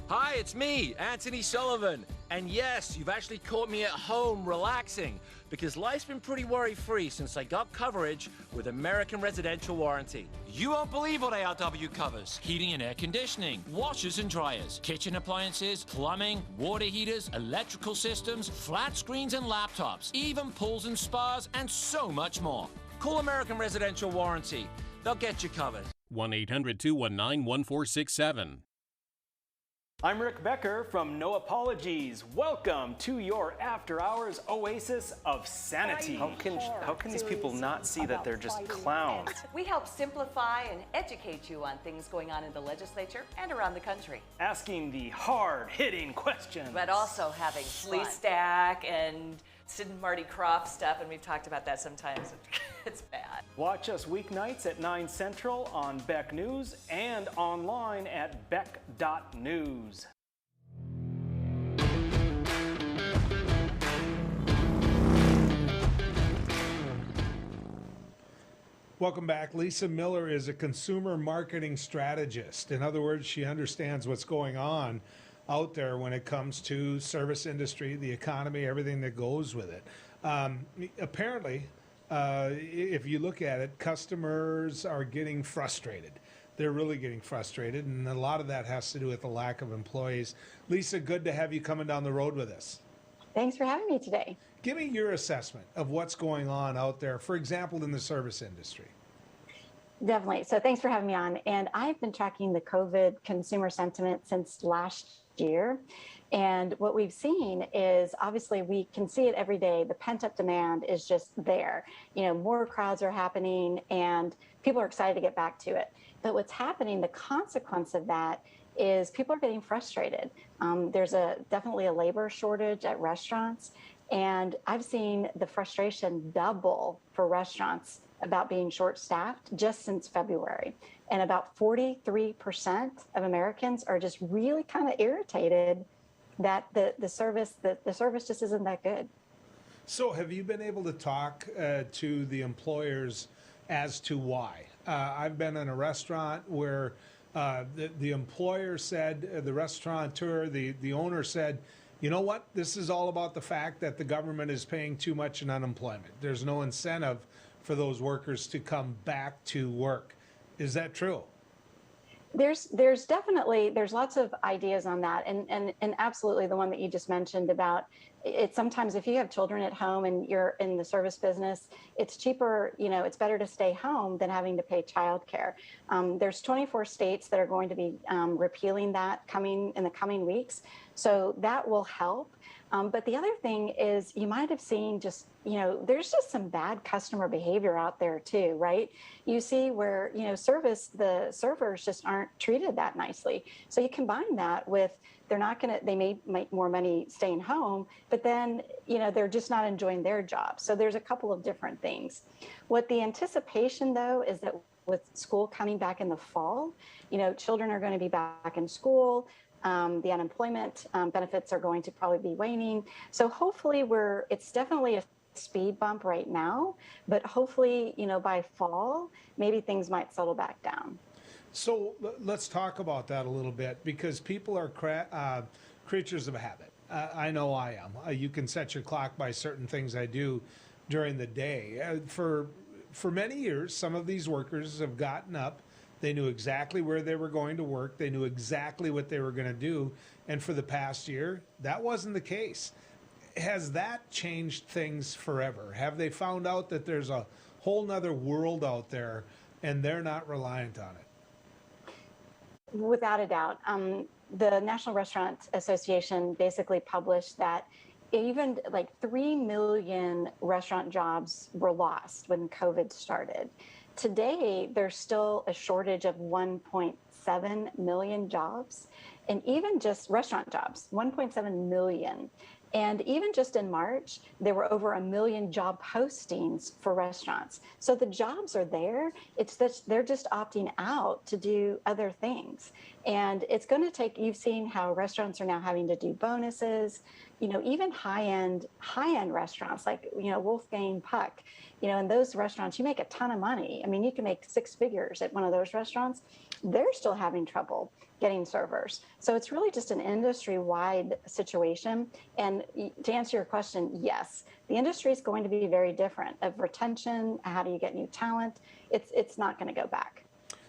Hi, it's me, Anthony Sullivan. And yes, you've actually caught me at home relaxing because life's been pretty worry-free since I got coverage with American Residential Warranty. You won't believe what ARW covers. Heating and air conditioning, washers and dryers, kitchen appliances, plumbing, water heaters, electrical systems, flat screens and laptops, even pools and spas, and so much more. Call American Residential Warranty. They'll get you covered. 1-800-219-1467. I'm Rick Becker from No Apologies. Welcome to your after-hours oasis of sanity. How can these people not see that they're just clowns? We help simplify and educate you on things going on in the legislature and around the country. Asking the hard-hitting questions. But also having Lee Stack and Sid and Marty Croft stuff, and we've talked about that sometimes. It's bad. Watch us weeknights at 9 Central on Beck News and online at beck.news. Welcome back. Lisa Miller is a consumer marketing strategist. In other words, she understands what's going on out there when it comes to service industry, the economy, everything that goes with it. Apparently, if you look at it, customers are getting frustrated. They're really getting frustrated, and a lot of that has to do with the lack of employees. Lisa, good to have you coming down the road with us. Thanks for having me today. Give me your assessment of what's going on out there, for example, in the service industry. Definitely. So thanks for having me on. And I've been tracking the COVID consumer sentiment since last year. And what we've seen is, obviously, we can see it every day. The pent-up demand is just there. You know, more crowds are happening and people are excited to get back to it. But what's happening, the consequence of that is people are getting frustrated. There's definitely a labor shortage at restaurants. And I've seen the frustration double for restaurants about being short-staffed just since February. And about 43% of Americans are just really kind of irritated that the service just isn't that good. So have you been able to talk to the employers as to why? I've been in a restaurant where the employer said, the restaurateur, the owner said, you know what, this is all about the fact that the government is paying too much in unemployment. There's no incentive for those workers to come back to work. Is that true? There's definitely lots of ideas on that, and absolutely the one that you just mentioned about it. Sometimes if you have children at home and you're in the service business, it's cheaper, it's better to stay home than having to pay childcare. There's 24 states that are going to be repealing that in the coming weeks, so that will help. But the other thing is, you might have seen there's just some bad customer behavior out there too, right? You see where, the servers just aren't treated that nicely. So you combine that with, they may make more money staying home, but then, they're just not enjoying their job. So there's a couple of different things. What the anticipation, though, is that with school coming back in the fall, children are going to be back in school. The unemployment benefits are going to probably be waning. So hopefully it's definitely a speed bump right now, but hopefully, by fall, maybe things might settle back down. So let's talk about that a little bit, because people are creatures of habit. I know I am. You can set your clock by certain things I do during the day. For many years, some of these workers have gotten up. They knew exactly where they were going to work. They knew exactly what they were going to do. And for the past year, that wasn't the case. Has that changed things forever? Have they found out that there's a whole nother world out there and they're not reliant on it? Without a doubt. The National Restaurant Association basically published that even like 3 million restaurant jobs were lost when COVID started. Today, there's still a shortage of 1.7 million jobs, and even just restaurant jobs, 1.7 million. And even just in March, there were over 1 million job postings for restaurants. So the jobs are there. It's that they're just opting out to do other things. And it's going to take, you've seen how restaurants are now having to do bonuses, even high-end restaurants like, Wolfgang Puck, in those restaurants, you make a ton of money. I mean, you can make 6 figures at one of those restaurants. They're still having trouble getting servers. So it's really just an industry-wide situation. And to answer your question, yes, the industry is going to be very different of retention. How do you get new talent? It's not going to go back.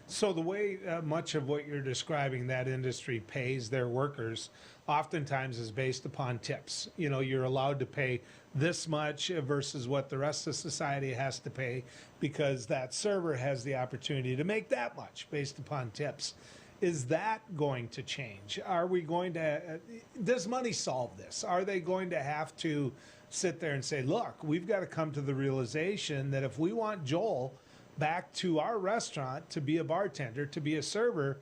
So the way much of what you're describing that industry pays their workers oftentimes is based upon tips. You're allowed to pay this much versus what the rest of society has to pay, because that server has the opportunity to make that much based upon tips. Is that going to change? Are we going to, does money solve this? Are they going to have to sit there and say, look, we've got to come to the realization that if we want Joel back to our restaurant to be a bartender, to be a server,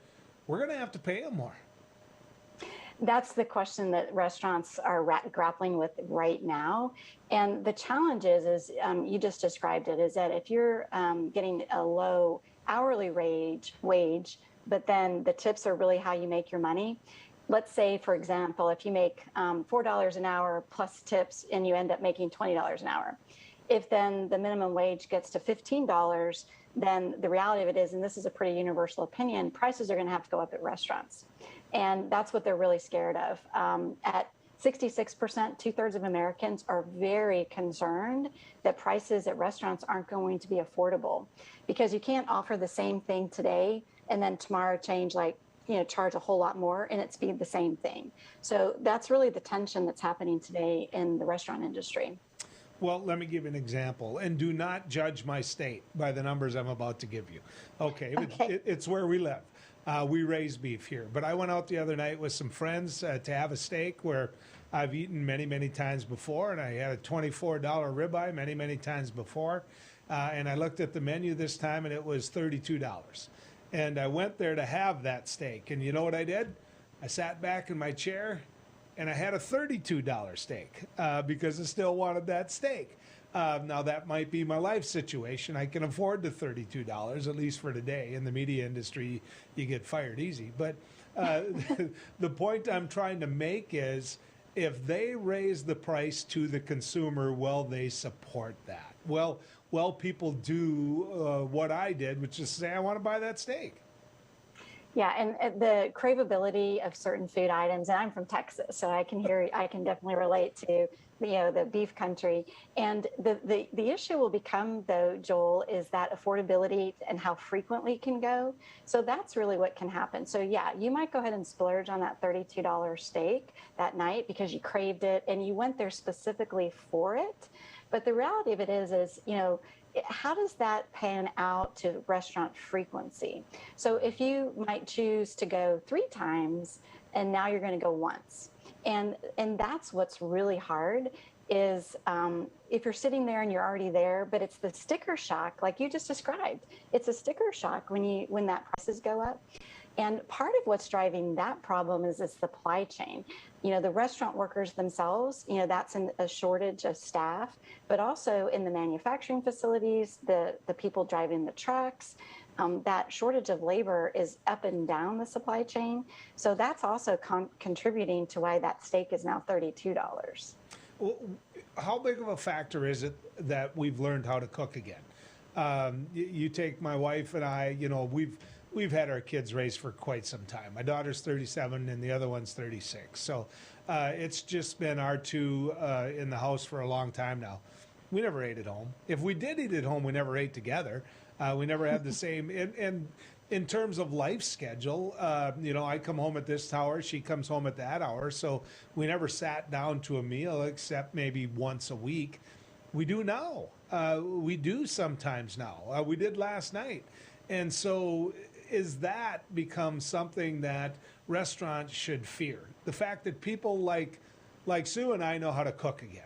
we're going to have to pay him more? That's the question that restaurants are grappling with right now. And the challenge is you just described it, is that if you're getting a low hourly wage, but then the tips are really how you make your money. Let's say, for example, if you make $4 an hour plus tips and you end up making $20 an hour. If then the minimum wage gets to $15, then the reality of it is, and this is a pretty universal opinion, prices are going to have to go up at restaurants. And that's what they're really scared of. At 66%, 2/3 of Americans are very concerned that prices at restaurants aren't going to be affordable, because you can't offer the same thing today and then tomorrow charge a whole lot more and it's be the same thing. So that's really the tension that's happening today in the restaurant industry. Well, let me give you an example, and do not judge my state by the numbers I'm about to give you. Okay. It's where we live. We raise beef here. But I went out the other night with some friends to have a steak where I've eaten many, many times before, and I had a $24 ribeye many, many times before. And I looked at the menu this time, and it was $32. And I went there to have that steak. And you know what I did? I sat back in my chair, and I had a $32 steak because I still wanted that steak. Now, that might be my life situation. I can afford the $32, at least for today. In the media industry, you get fired easy. But the point I'm trying to make is, if they raise the price to the consumer, will they support that? Well, people do what I did, which is say, I want to buy that steak. Yeah, and the craveability of certain food items, and I'm from Texas, so I can definitely relate to the beef country. And the issue will become, though, Joel, is that affordability and how frequently it can go. So that's really what can happen. So yeah, you might go ahead and splurge on that $32 steak that night because you craved it and you went there specifically for it. But the reality of it is how does that pan out to restaurant frequency? So if you might choose to go 3 times and now you're going to go once, and that's what's really hard is if you're sitting there and you're already there, but it's the sticker shock, like you just described. It's a sticker shock when that prices go up. And part of what's driving that problem is the supply chain. The restaurant workers themselves, that's a shortage of staff, but also in the manufacturing facilities, the people driving the trucks, that shortage of labor is up and down the supply chain. So that's also contributing to why that steak is now $32. Well, how big of a factor is it that we've learned how to cook again? You take my wife and I, we've had our kids raised for quite some time. My daughter's 37 and the other one's 36. So it's just been our two in the house for a long time now. We never ate at home. If we did eat at home, we never ate together. We never had the same. And in terms of life schedule, I come home at this hour, she comes home at that hour. So we never sat down to a meal except maybe once a week. We do now. We do sometimes now. We did last night. And so is that become something that restaurants should fear? The fact that people like Sue and I know how to cook again.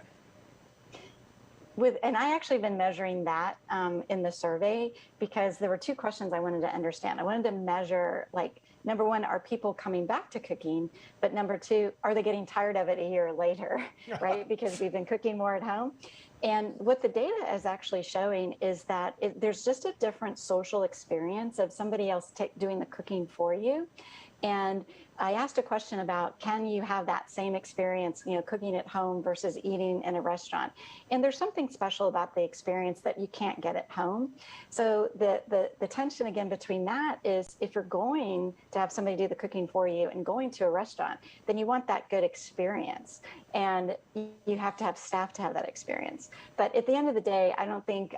And I actually been measuring that in the survey because there were two questions I wanted to understand. I wanted to measure, number one, are people coming back to cooking? But number two, are they getting tired of it a year later, right? Because we've been cooking more at home. And what the data is actually showing is that there's just a different social experience of somebody else doing the cooking for you. And I asked a question about, can you have that same experience, cooking at home versus eating in a restaurant? And there's something special about the experience that you can't get at home. So the tension again between that is if you're going to have somebody do the cooking for you and going to a restaurant, then you want that good experience. And you have to have staff to have that experience. But at the end of the day, I don't think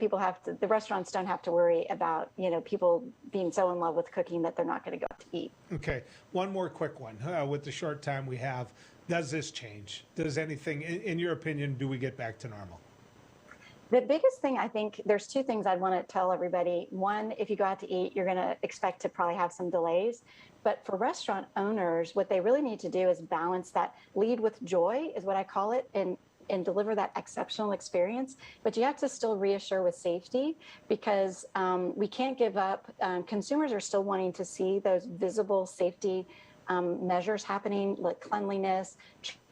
people have to, the restaurants don't have to worry about, people being so in love with cooking that they're not going to go out to eat. Okay. One more quick one. With the short time we have, does this change? Does anything, in your opinion, do we get back to normal? The biggest thing, I think, there's two things I'd want to tell everybody. One, if you go out to eat, you're going to expect to probably have some delays. But for restaurant owners, what they really need to do is balance that. Lead with joy is what I call it, and deliver that exceptional experience. But you have to still reassure with safety because we can't give up. Consumers are still wanting to see those visible safety measures happening, like cleanliness,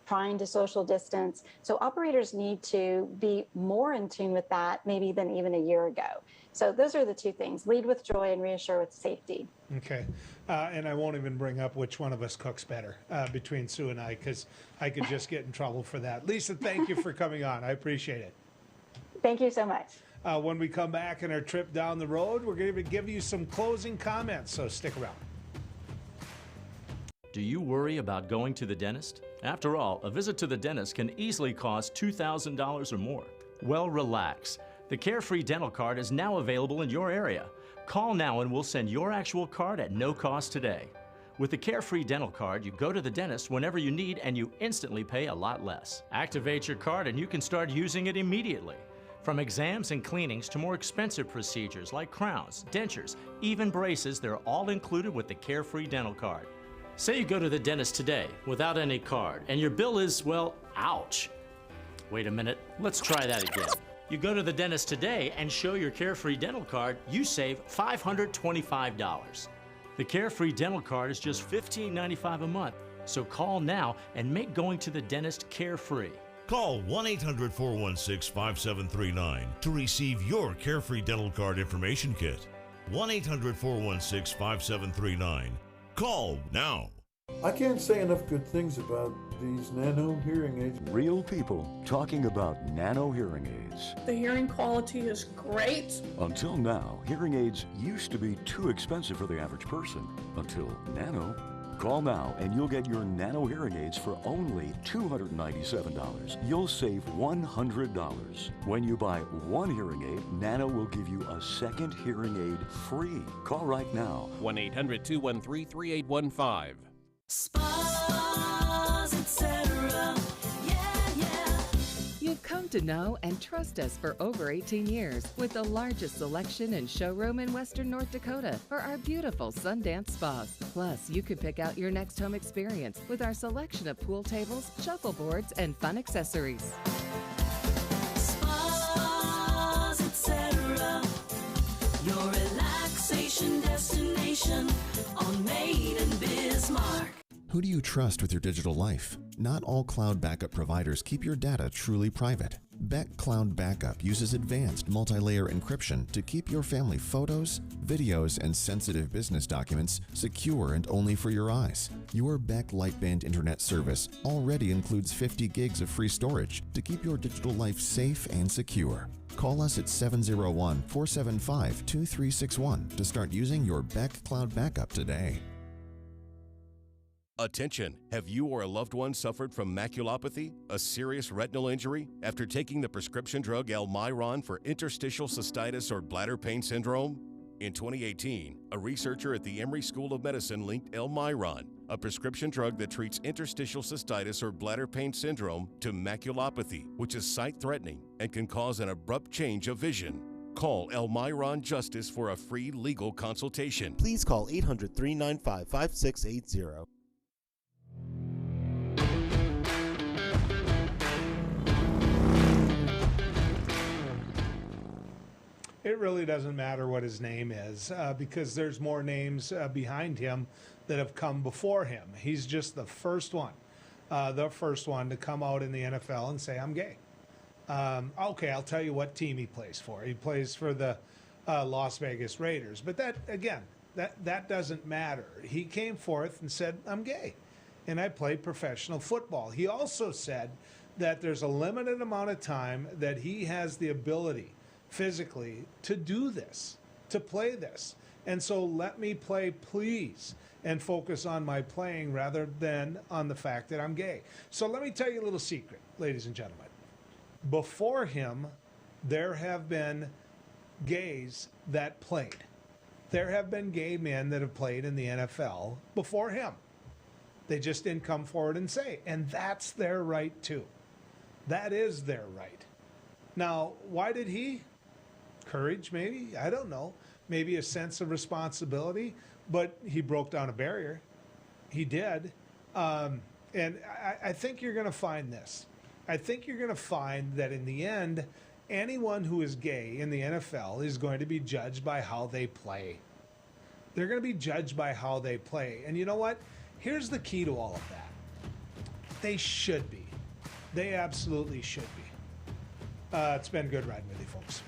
trying to social distance. So operators need to be more in tune with that maybe than even a year ago. So those are the two things: lead with joy and reassure with safety. Okay. And I won't even bring up which one of us cooks better between Sue and I, because I could just get in trouble for that. Lisa, thank you for coming on. I appreciate it. Thank you so much. When we come back in our trip down the road, we're going to give you some closing comments, so stick around. Do you worry about going to the dentist? After all, a visit to the dentist can easily cost $2,000 or more. Well, relax. The Carefree Dental Card is now available in your area. Call now and we'll send your actual card at no cost today. With the Carefree Dental Card, you go to the dentist whenever you need and you instantly pay a lot less. Activate your card and you can start using it immediately. From exams and cleanings to more expensive procedures like crowns, dentures, even braces, they're all included with the Carefree Dental Card. Say you go to the dentist today without any card and your bill is, well, ouch. Wait a minute, let's try that again. You go to the dentist today and show your Carefree Dental Card, you save $525. The Carefree Dental Card is just $15.95 a month, so call now and make going to the dentist carefree. Call 1-800-416-5739 to receive your Carefree Dental Card information kit. 1-800-416-5739. Call now. I can't say enough good things about these nano hearing aids. Real people talking about nano hearing aids. The hearing quality is great. Until now, hearing aids used to be too expensive for the average person. Until nano. Call now and you'll get your nano hearing aids for only $297. You'll save $100. When you buy one hearing aid, Nano will give you a second hearing aid free. Call right now. 1-800-213-3815. Spas, etc. Yeah. You've come to know and trust us for over 18 years with the largest selection and showroom in Western North Dakota for our beautiful Sundance spas. Plus, you can pick out your next home experience with our selection of pool tables, shuffleboards, and fun accessories. Spas, etc. Your relaxation destination. smart. Who do you trust with your digital life? Not all cloud backup providers keep your data truly private. Beck Cloud Backup uses advanced multi-layer encryption to keep your family photos, videos, and sensitive business documents secure and only for your eyes. Your Beck Lightband Internet service already includes 50 gigs of free storage to keep your digital life safe and secure. Call us at 701-475-2361 to start using your Beck Cloud Backup today. Attention! Have you or a loved one suffered from maculopathy, a serious retinal injury, after taking the prescription drug Almiron for interstitial cystitis or bladder pain syndrome? In 2018, a researcher at the Emory School of Medicine linked Almiron, a prescription drug that treats interstitial cystitis or bladder pain syndrome, to maculopathy, which is sight-threatening and can cause an abrupt change of vision. Call Almiron Justice for a free legal consultation. Please call 800-395-5680. It really doesn't matter what his name is because there's more names behind him that have come before him. He's just the first one to come out in the NFL and say, I'm gay. Okay, I'll tell you what team he plays for. He plays for the Las Vegas Raiders. But that, again, that doesn't matter. He came forth and said, I'm gay, and I play professional football. He also said that there's a limited amount of time that he has the ability physically to do this, to play this. And so let me play, please, and focus on my playing rather than on the fact that I'm gay. So let me tell you a little secret, ladies and gentlemen. Before him, there have been gays that played. There have been gay men that have played in the NFL before him. They just didn't come forward and say, and that's their right too. That is their right. Now, why did he? Courage, maybe? I don't know. Maybe a sense of responsibility, but he broke down a barrier. He did. And I think you're going to find this. I think you're going to find that in the end, anyone who is gay in the NFL is going to be judged by how they play. They're going to be judged by how they play. And you know what? Here's the key to all of that. They should be. They absolutely should be. It's been good riding with you, folks.